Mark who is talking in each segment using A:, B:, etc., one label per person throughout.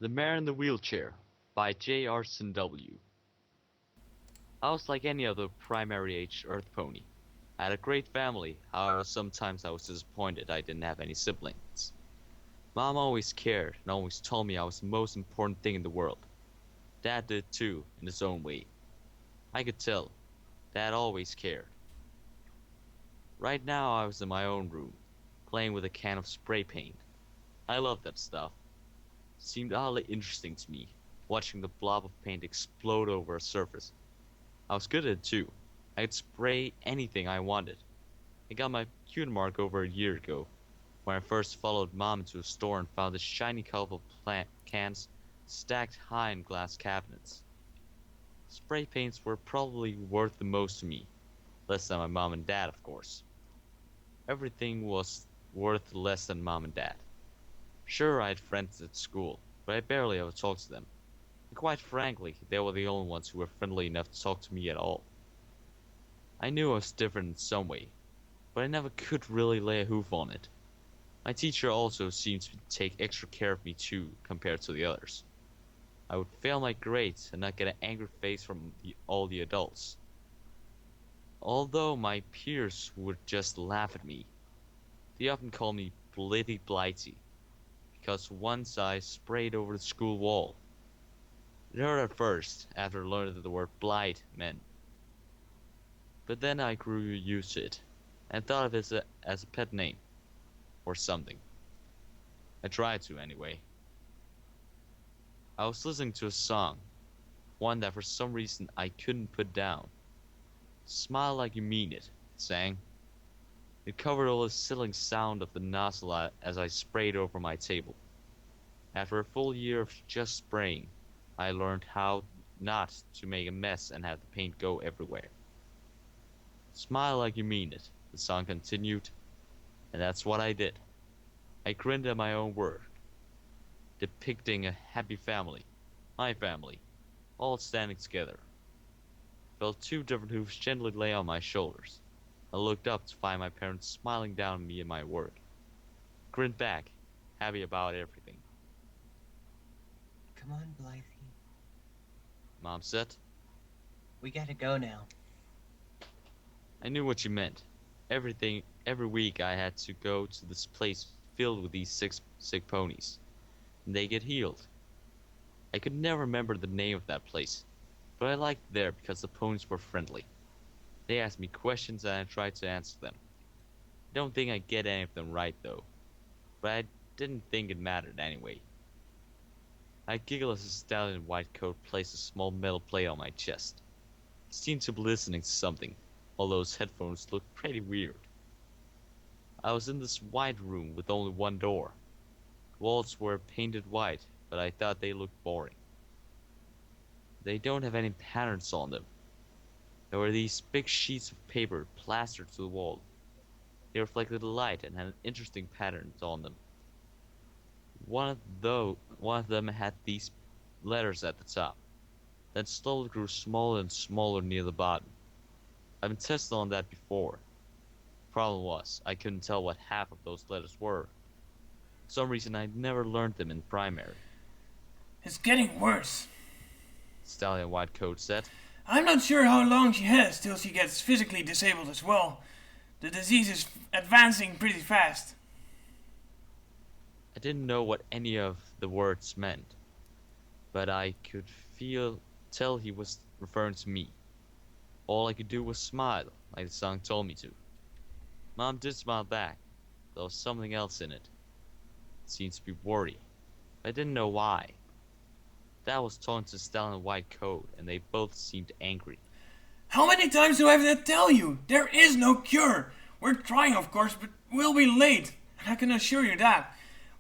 A: The Mare in the Wheelchair by J. W. I was like any other primary age Earth pony. I had a great family, however sometimes I was disappointed I didn't have any siblings. Mom always cared and always told me I was the most important thing in the world. Dad did too, in his own way. I could tell. Dad always cared. Right now I was in my own room, playing with a can of spray paint. I loved that stuff. It seemed oddly interesting to me, watching the blob of paint explode over a surface. I was good at it too. I could spray anything I wanted. I got my cue mark over a year ago, when I first followed Mom into a store and found the shiny colorful plant cans stacked high in glass cabinets. Spray paints were probably worth the most to me, less than my mom and dad, of course. Everything was worth less than mom and dad. Sure, I had friends at school, but I barely ever talked to them. And quite frankly, they were the only ones who were friendly enough to talk to me at all. I knew I was different in some way, but I never could really lay a hoof on it. My teacher also seemed to take extra care of me too, compared to the others. I would fail my grades and not get an angry face from all the adults. Although my peers would just laugh at me. They often called me Blithy, because once I sprayed over the school wall. It hurt at first, after learning that the word blight meant. But then I grew used to it, and thought of it as a pet name, or something. I tried to, anyway. I was listening to a song, one that for some reason I couldn't put down. Smile Like You Mean It, it sang. It covered all the sizzling sound of the nozzle as I sprayed over my table. After a full year of just spraying, I learned how not to make a mess and have the paint go everywhere. Smile like you mean it, the song continued, and that's what I did. I grinned at my own work, depicting a happy family, my family, all standing together. Felt two different hooves gently lay on my shoulders. I looked up to find my parents smiling down at me and my work. Grinned back, happy about everything.
B: Come on, Blithy.
A: Mom said.
B: We gotta go now.
A: I knew what you meant. Every week I had to go to this place filled with these sick ponies. And they get healed. I could never remember the name of that place, but I liked it there because the ponies were friendly. They asked me questions and I tried to answer them. I don't think I get any of them right though, but I didn't think it mattered anyway. I giggled as a stallion in white coat placed a small metal plate on my chest. He seemed to be listening to something, although his headphones looked pretty weird. I was in this white room with only one door. The walls were painted white, but I thought they looked boring. They don't have any patterns on them. There were these big sheets of paper plastered to the wall. They reflected the light and had interesting patterns on them. One of them had these letters at the top, then slowly grew smaller and smaller near the bottom. I've been tested on that before. Problem was, I couldn't tell what half of those letters were. For some reason I never learned them in primary.
C: It's getting worse.
A: Stallion White Coat said.
C: I'm not sure how long she has till she gets physically disabled as well. The disease is advancing pretty fast.
A: I didn't know what any of the words meant, but I could tell he was referring to me. All I could do was smile, like the song told me to. Mom did smile back. There was something else in it. It seemed to be worry. But I didn't know why. Dad was talking to Stallion White Coat, and they both seemed angry.
C: How many times do I have to tell you? There is no cure. We're trying, of course, but we'll be late. And I can assure you that.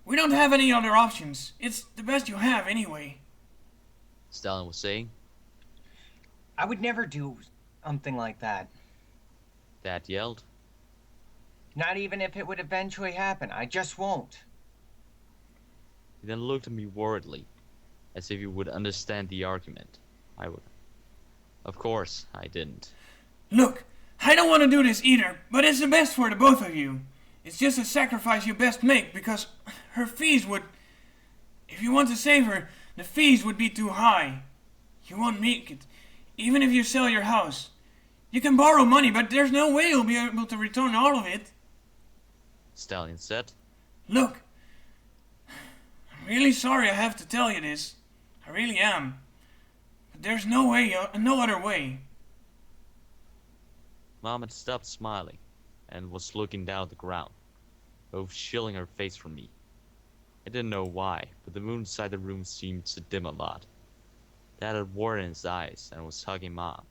C: We don't have any other options. It's the best you have anyway.
A: Stallion was saying.
B: I would never do something like that.
A: Dad yelled.
B: Not even if it would eventually happen. I just won't.
A: He then looked at me worriedly, as if he would understand the argument. I would. Of course, I didn't.
C: Look, I don't want to do this either, but it's the best for the both of you. It's just a sacrifice you best make, because her fees would... If you want to save her, the fees would be too high. You won't make it, even if you sell your house. You can borrow money, but there's no way you'll be able to return all of it.
A: Stallion said.
C: Look, I'm really sorry I have to tell you this. I really am. But there's no other way.
A: Mom had stopped smiling and was looking down at the ground, both shielding her face from me. I didn't know why, but the moon inside the room seemed to dim a lot. Dad had water in his eyes and was hugging Mom.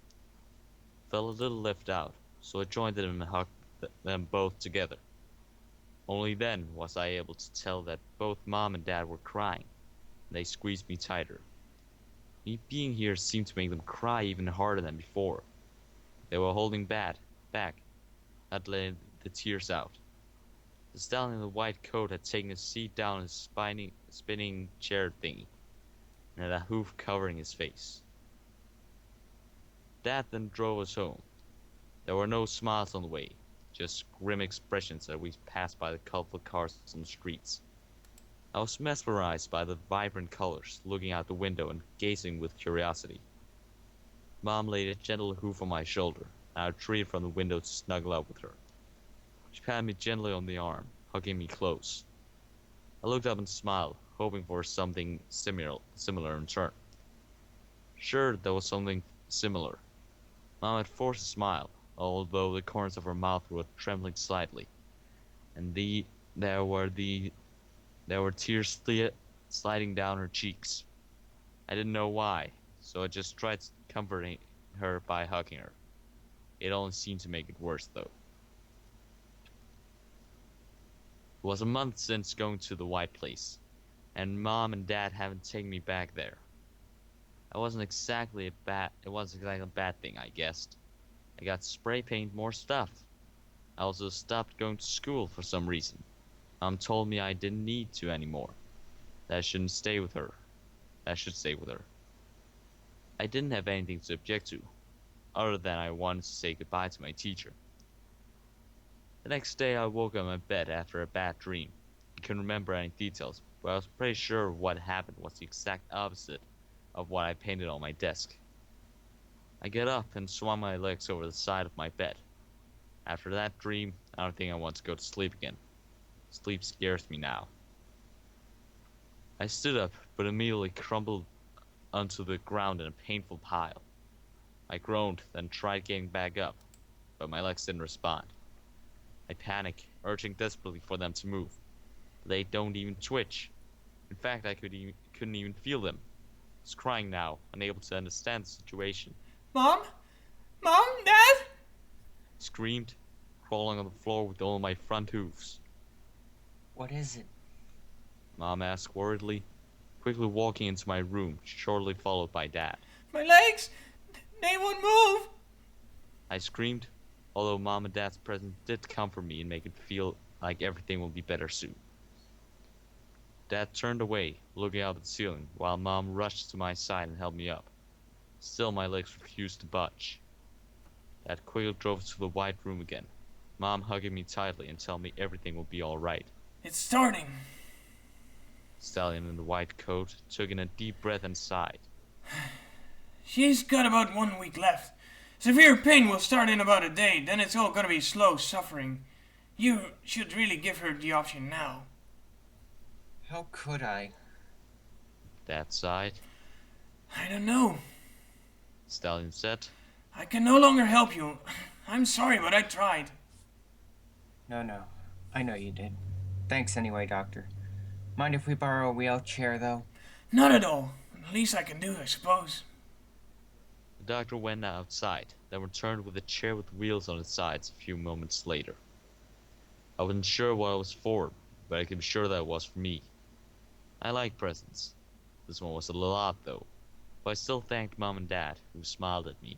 A: Felt a little left out, so I joined them and hugged them both together. Only then was I able to tell that both Mom and Dad were crying, and they squeezed me tighter. Me being here seemed to make them cry even harder than before. They were holding back, not letting the tears out. The stallion in the white coat had taken a seat down in his spinning chair thingy, and had a hoof covering his face. Dad then drove us home. There were no smiles on the way, just grim expressions as we passed by the colorful cars on the streets. I was mesmerized by the vibrant colors, looking out the window and gazing with curiosity. Mom laid a gentle hoof on my shoulder, and I retreated from the window to snuggle up with her. She patted me gently on the arm, hugging me close. I looked up and smiled, hoping for something similar in return. Sure, there was something similar. Mom had forced a smile, although the corners of her mouth were trembling slightly, and there were tears sliding down her cheeks. I didn't know why, so I just tried comforting her by hugging her. It only seemed to make it worse, though. It was a month since going to the White Place, and Mom and Dad haven't taken me back there. It wasn't exactly a bad thing, I guessed. I got spray paint, more stuff. I also stopped going to school for some reason. Mom told me I didn't need to anymore. That I shouldn't stay with her. I should stay with her. I didn't have anything to object to, other than I wanted to say goodbye to my teacher. The next day I woke up in my bed after a bad dream. I couldn't remember any details, but I was pretty sure what happened was the exact opposite of what I painted on my desk. I got up and swung my legs over the side of my bed. After that dream, I don't think I want to go to sleep again. Sleep scares me now. I stood up, but immediately crumbled onto the ground in a painful pile. I groaned, then tried getting back up, but my legs didn't respond. I panicked, urging desperately for them to move. They don't even twitch. In fact, I couldn't even feel them. I was crying now, unable to understand the situation.
C: Mom? Mom? Dad?
A: I screamed, crawling on the floor with all my front hooves.
B: What is it?
A: Mom asked worriedly, quickly walking into my room, shortly followed by Dad.
C: My legs! They won't move!
A: I screamed, although Mom and Dad's presence did comfort me and make it feel like everything will be better soon. Dad turned away, looking up at the ceiling, while Mom rushed to my side and held me up. Still, my legs refused to budge. Dad quickly drove to the white room again, Mom hugging me tightly and telling me everything will be alright.
C: It's starting.
A: Stallion in the white coat took in a deep breath and sighed.
C: She's got about 1 week left. Severe pain will start in about a day, then it's all gonna be slow suffering. You should really give her the option now.
B: How could I?
A: Dad sighed.
C: I don't know.
A: Stallion said.
C: I can no longer help you. I'm sorry, but I tried.
B: No. I know you did. Thanks anyway, Doctor. Mind if we borrow a wheelchair, though?
C: Not at all. The least I can do, I suppose.
A: The doctor went outside, then returned with a chair with wheels on its sides a few moments later. I wasn't sure what it was for, but I could be sure that it was for me. I like presents. This one was a little odd, though, but I still thanked Mom and Dad, who smiled at me.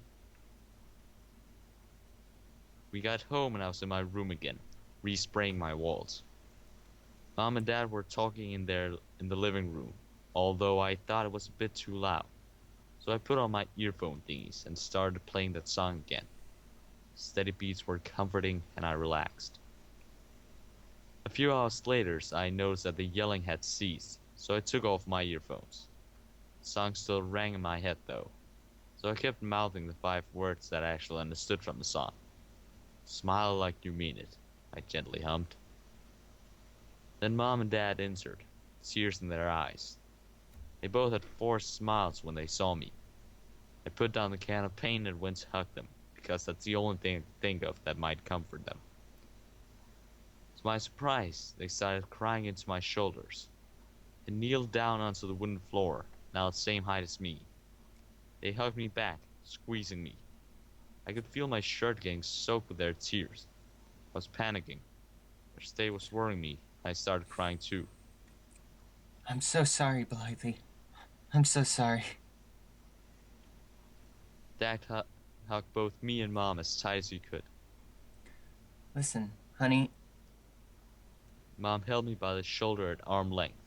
A: We got home and I was in my room again, respraying my walls. Mom and Dad were talking in the living room, although I thought it was a bit too loud. So I put on my earphone thingies and started playing that song again. Steady beats were comforting and I relaxed. A few hours later, I noticed that the yelling had ceased, so I took off my earphones. The song still rang in my head though, so I kept mouthing the 5 words that I actually understood from the song. Smile like you mean it, I gently hummed. Then Mom and Dad entered, tears in their eyes. They both had forced smiles when they saw me. I put down the can of paint and went to hug them, because that's the only thing I could think of that might comfort them. To my surprise, they started crying into my shoulders. They kneeled down onto the wooden floor, now the same height as me. They hugged me back, squeezing me. I could feel my shirt getting soaked with their tears. I was panicking. Their state was worrying me. I started crying too.
B: I'm so sorry, Blithy. I'm so sorry.
A: Dad hugged both me and Mom as tight as he could.
B: Listen, honey,
A: Mom held me by the shoulder at arm length.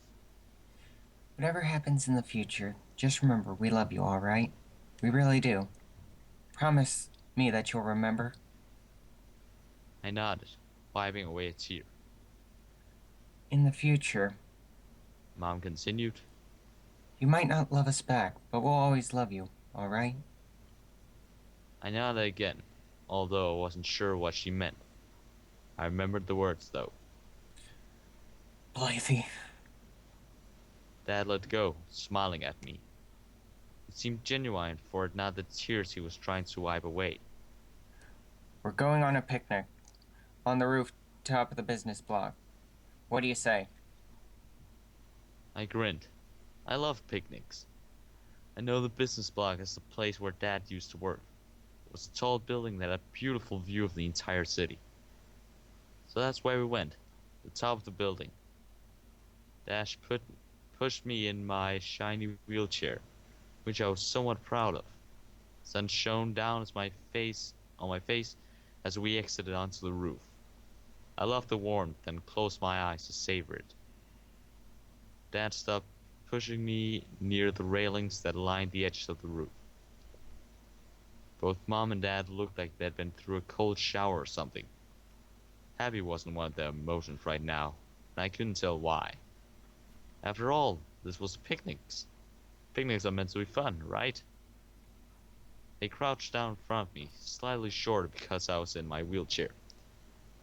B: whatever happens in the future, just remember we love you, alright? We really do. Promise me that you'll remember.
A: I nodded, wiping away a tear.
B: In the future,
A: Mom continued.
B: you might not love us back, but we'll always love you, alright?
A: I nodded again, although I wasn't sure what she meant. I remembered the words, though.
B: Blithy.
A: Dad let go, smiling at me. It seemed genuine, for it not the tears he was trying to wipe away.
B: We're going on a picnic. On the rooftop of the business block. What do you say?
A: I grinned. I love picnics. I know the business block is the place where Dad used to work. It was a tall building that had a beautiful view of the entire city. So that's where we went, the top of the building. Dash pushed me in my shiny wheelchair, which I was somewhat proud of. The sun shone down on my face as we exited onto the roof. I loved the warmth and closed my eyes to savor it. Dad stopped pushing me near the railings that lined the edges of the roof. Both Mom and Dad looked like they'd been through a cold shower or something. Happy wasn't one of their emotions right now, and I couldn't tell why. After all, this was picnics. Picnics are meant to be fun, right? They crouched down in front of me, slightly shorter because I was in my wheelchair.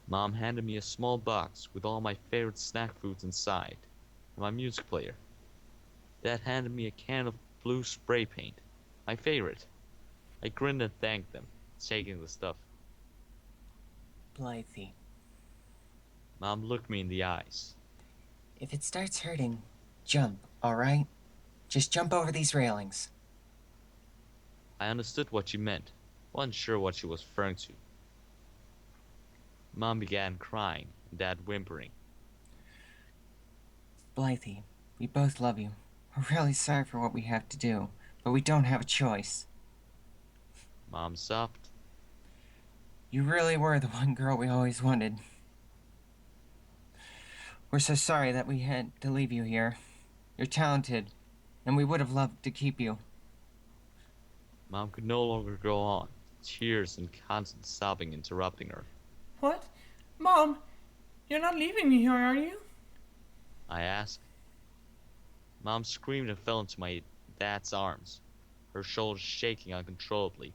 A: Mom handed me a small box with all my favorite snack foods inside, and my music player. Dad handed me a can of blue spray paint, my favorite. I grinned and thanked them, taking the stuff.
B: Blithy.
A: Mom looked me in the eyes.
B: If it starts hurting, jump, alright? Just jump over these railings.
A: I understood what she meant, wasn't sure what she was referring to. Mom began crying, and Dad whimpering.
B: Blithy, we both love you. We're really sorry for what we have to do, but we don't have a choice.
A: Mom sobbed.
B: You really were the one girl we always wanted. We're so sorry that we had to leave you here. You're talented, and we would have loved to keep you.
A: Mom could no longer go on, tears and constant sobbing interrupting her.
C: What? Mom, you're not leaving me here, are you?
A: I asked. Mom screamed and fell into my dad's arms, her shoulders shaking uncontrollably.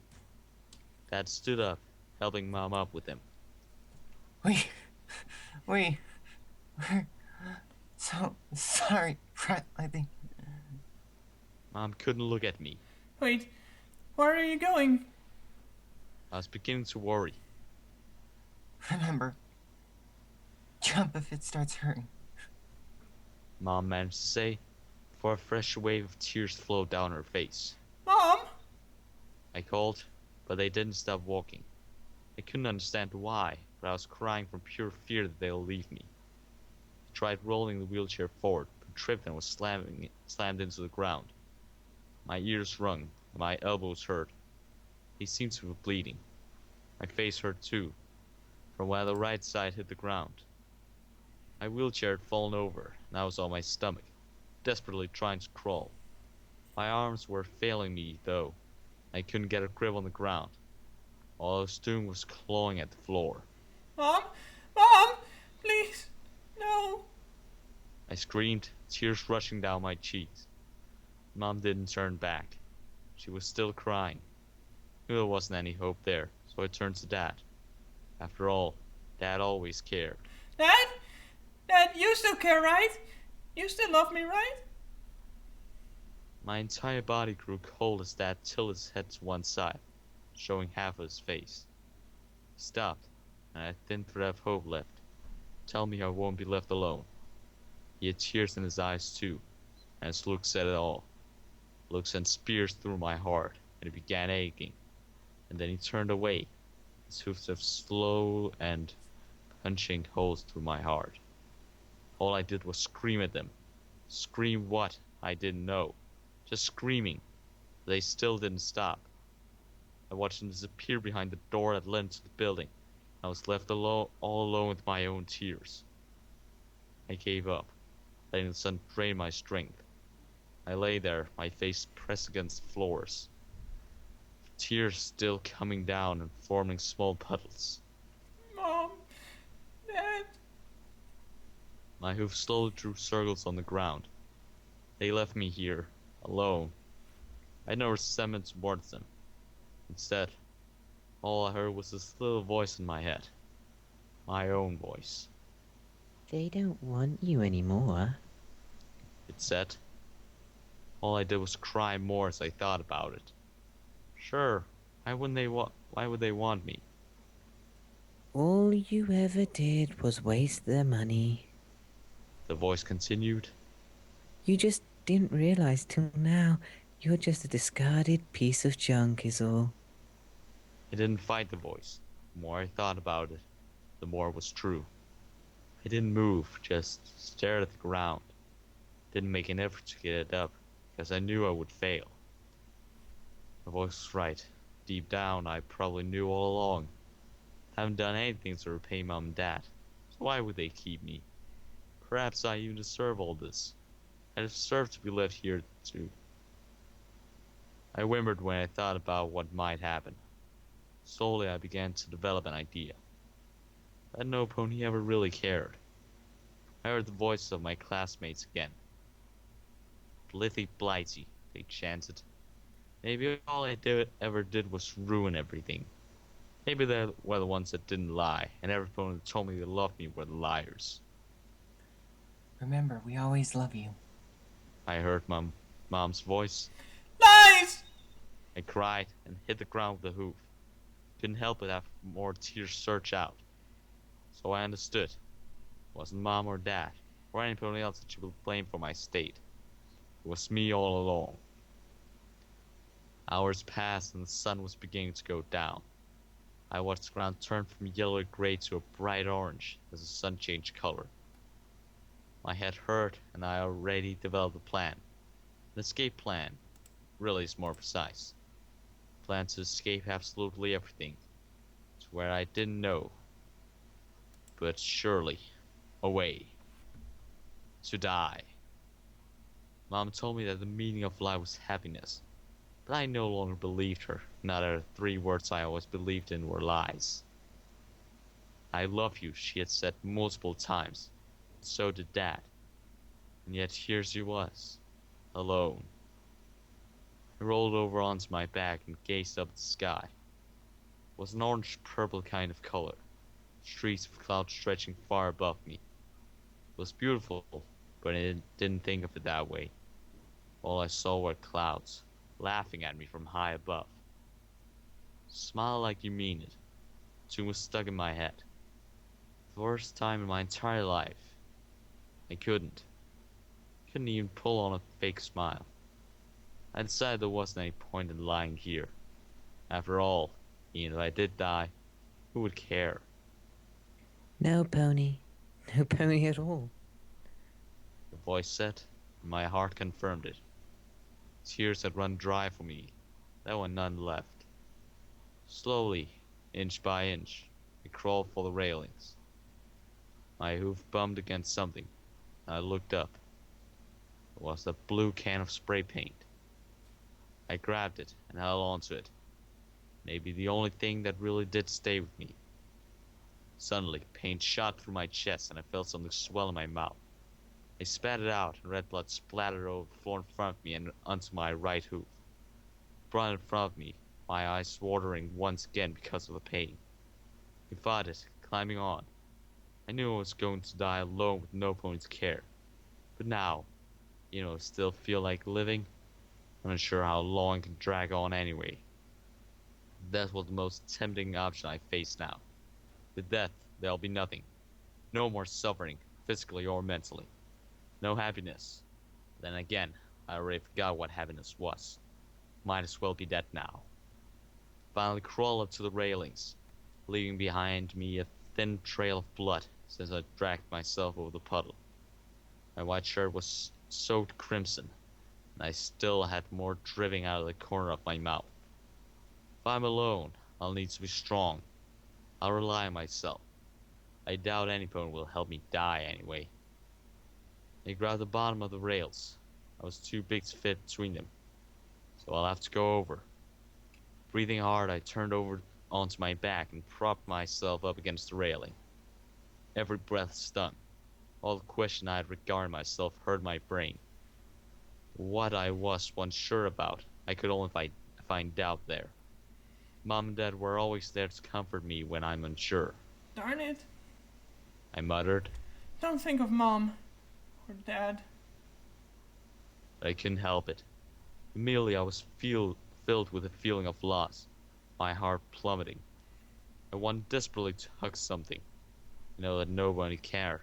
A: Dad stood up, helping Mom up with him.
B: We're so sorry, Blithy.
A: Mom couldn't look at me.
C: Wait, where are you going?
A: I was beginning to worry.
B: Remember, jump if it starts hurting.
A: Mom managed to say, before a fresh wave of tears flowed down her face.
C: Mom!
A: I called, but they didn't stop walking. I couldn't understand why, but I was crying from pure fear that they'll leave me. I tried rolling the wheelchair forward, but tripped and was slammed into the ground. My ears rung, and my elbows hurt. He seemed to be bleeding. My face hurt too, from where the right side hit the ground. My wheelchair had fallen over, and I was on my stomach, desperately trying to crawl. My arms were failing me, though. I couldn't get a grip on the ground. All I was doing was clawing at the floor.
C: Mom! Mom! Please! No!
A: I screamed, tears rushing down my cheeks. Mom didn't turn back. She was still crying. Knew there wasn't any hope there, so I turned to Dad. After all, Dad always cared.
C: Dad? Dad, you still care, right? You still love me, right?
A: My entire body grew cold as Dad tilted his head to one side, showing half of his face. He stopped, and a thin thread of hope left. Tell me I won't be left alone. He had tears in his eyes too, and his look said it all. Look sent spears through my heart, and it began aching. And then he turned away, his footsteps slow and punching holes through my heart. All I did was scream at them. Scream what? I didn't know. Just screaming. They still didn't stop. I watched them disappear behind the door that led to the building. I was left alone, all alone with my own tears. I gave up, letting the sun drain my strength. I lay there, my face pressed against the floors, tears still coming down and forming small puddles.
C: Mom, Dad.
A: My hooves slowly drew circles on the ground. They left me here, alone. I had no resentment towards them. Instead, all I heard was this little voice in my head. My own voice.
D: They don't want you anymore.
A: It said. All I did was cry more as I thought about it. Sure, why would they want me?
D: All you ever did was waste their money.
A: The voice continued.
D: You just didn't realize till now you're just a discarded piece of junk is all.
A: I didn't fight the voice. The more I thought about it, the more it was true. I didn't move, just stared at the ground. Didn't make an effort to get it up, because I knew I would fail. The voice was right. Deep down, I probably knew all along. I haven't done anything to repay Mom and Dad, so why would they keep me? Perhaps I even deserve all this. I deserve to be left here too. I whimpered when I thought about what might happen. Slowly I began to develop an idea. That no pony ever really cared. I heard the voices of my classmates again. Blithy, Blithy, they chanted. Maybe all I ever did was ruin everything. Maybe they were the ones that didn't lie, and every pony that told me they loved me were the liars.
B: Remember, we always love you.
A: I heard Mom's voice.
C: Lies!
A: I cried and hit the ground with a hoof. Couldn't help but have more tears surge out. So I understood. It wasn't Mom or Dad, or anybody else that you would blame for my state. It was me all along. Hours passed and the sun was beginning to go down. I watched the ground turn from yellow gray to a bright orange as the sun changed color. My head hurt and I already developed a plan. An escape plan, really is more precise. A plan to escape absolutely everything. To where I didn't know. But surely, away. To die. Mom told me that the meaning of life was happiness. But I no longer believed her. Now that the 3 words I always believed in were lies. I love you, she had said multiple times. So did Dad. And yet here she was, alone. I rolled over onto my back and gazed up at the sky. It was an orange-purple kind of color, streaks of clouds stretching far above me. It was beautiful, but I didn't think of it that way. All I saw were clouds, laughing at me from high above. Smile like you mean it. The tune was stuck in my head. The first time in my entire life. I couldn't even pull on a fake smile. I decided there wasn't any point in lying here. After all, even if I did die, who would care?
D: No pony. No pony at all.
A: The voice said, and my heart confirmed it. Tears had run dry for me. There were none left. Slowly, inch by inch, I crawled for the railings. My hoof bumped against something, and I looked up. It was a blue can of spray paint. I grabbed it and held onto it. Maybe the only thing that really did stay with me. Suddenly, pain shot through my chest and I felt something swell in my mouth. I spat it out, and red blood splattered over the floor in front of me and onto my right hoof. Brought in front of me, my eyes watering once again because of the pain. I fought it, climbing on. I knew I was going to die alone with no pony's care. But now, still feel like living. I'm not sure how long it can drag on anyway. That was the most tempting option I face now. With death, there'll be nothing. No more suffering, physically or mentally. No happiness. Then again, I already forgot what happiness was. Might as well be dead now. Finally crawled up to the railings, leaving behind me a thin trail of blood since I dragged myself over the puddle. My white shirt was soaked crimson, and I still had more dripping out of the corner of my mouth. If I'm alone, I'll need to be strong. I'll rely on myself. I doubt anyone will help me die anyway. I grabbed the bottom of the rails. I was too big to fit between them, so I'll have to go over. Breathing hard, I turned over onto my back and propped myself up against the railing. Every breath stung. All the question I had regarding myself hurt my brain. What I was once sure about, I could only find doubt there. Mom and Dad were always there to comfort me when I'm unsure.
C: Darn it.
A: I muttered,
C: Don't think of Mom. Or Dad.
A: but I couldn't help it. Immediately I was filled with a feeling of loss, my heart plummeting. I wanted desperately to hug something. I know that nobody cared,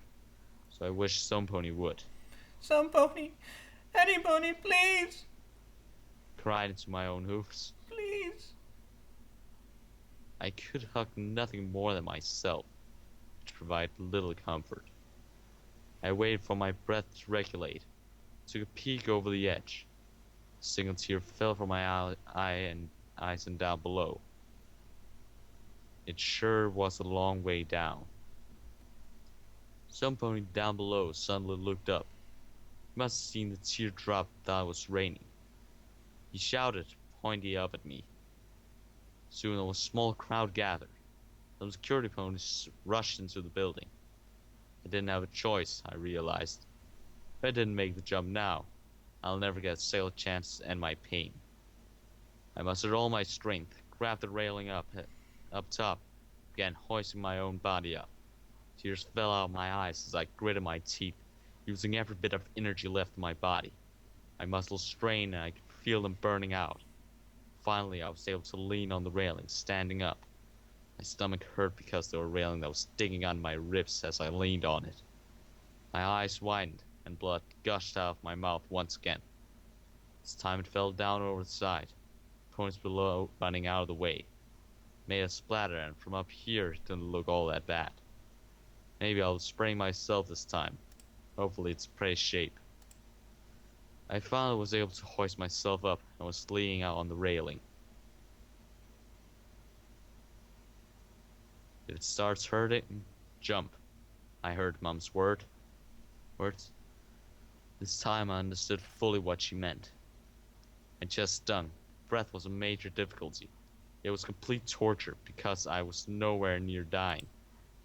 A: so I wished some pony would.
C: Some pony. Any pony, please.
A: Cried into my own hoofs.
C: Please.
A: I could hug nothing more than myself, which provided little comfort. I waited for my breath to regulate, took a peek over the edge. A single tear fell from my eyes and down below. It sure was a long way down. Some pony down below suddenly looked up. He must have seen the teardrop that was raining. He shouted, pointing up at me. Soon a small crowd gathered. Some security ponies rushed into the building. I didn't have a choice, I realized. If I didn't make the jump now, I'll never get a single chance to end my pain. I mustered all my strength, grabbed the railing up top, began hoisting my own body up. Tears fell out of my eyes as I gritted my teeth, using every bit of energy left in my body. My muscles strained and I could feel them burning out. Finally, I was able to lean on the railing, standing up. My stomach hurt because there was a railing that was digging on my ribs as I leaned on it. My eyes widened, and blood gushed out of my mouth once again. This time it fell down over the side, ponies below running out of the way. Made a splatter, and from up here it didn't look all that bad. Maybe I'll spray myself this time. Hopefully it's pretty shape. I finally was able to hoist myself up and was leaning out on the railing. If it starts hurting, jump. I heard Mom's words. This time I understood fully what she meant. My chest stung. Breath was a major difficulty. It was complete torture because I was nowhere near dying,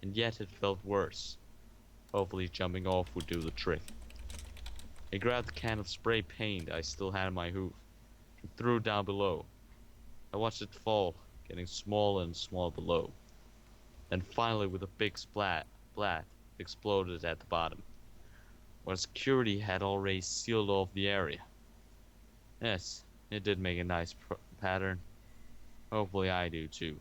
A: and yet it felt worse. Hopefully jumping off would do the trick. I grabbed the can of spray paint I still had in my hoof and threw it down below. I watched it fall, getting smaller and smaller below. Then finally with a big splat, it exploded at the bottom, where security had already sealed off the area. Yes, it did make a nice pattern. Hopefully I do too.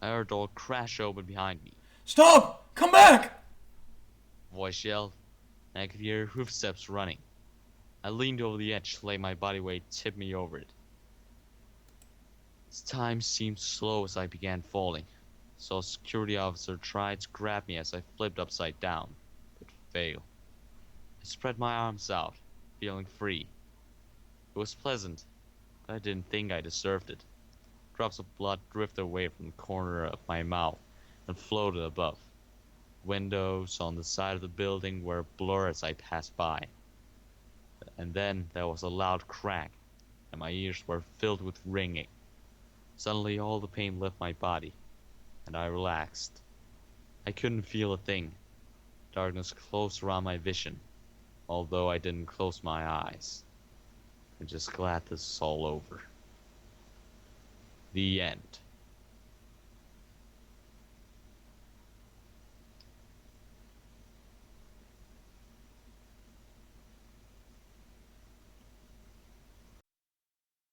A: I heard the door crash open behind me.
C: Stop! Come back!
A: Voice yelled, and I could hear hoofsteps running. I leaned over the edge to let my body weight tip me over it. As time seemed slow as I began falling. So a security officer tried to grab me as I flipped upside down, but failed. I spread my arms out, feeling free. It was pleasant, but I didn't think I deserved it. Drops of blood drifted away from the corner of my mouth and floated above. Windows on the side of the building were a blur as I passed by. And then there was a loud crack, and my ears were filled with ringing. Suddenly all the pain left my body, and I relaxed. I couldn't feel a thing. Darkness closed around my vision, although I didn't close my eyes. I'm just glad this is all over. The end.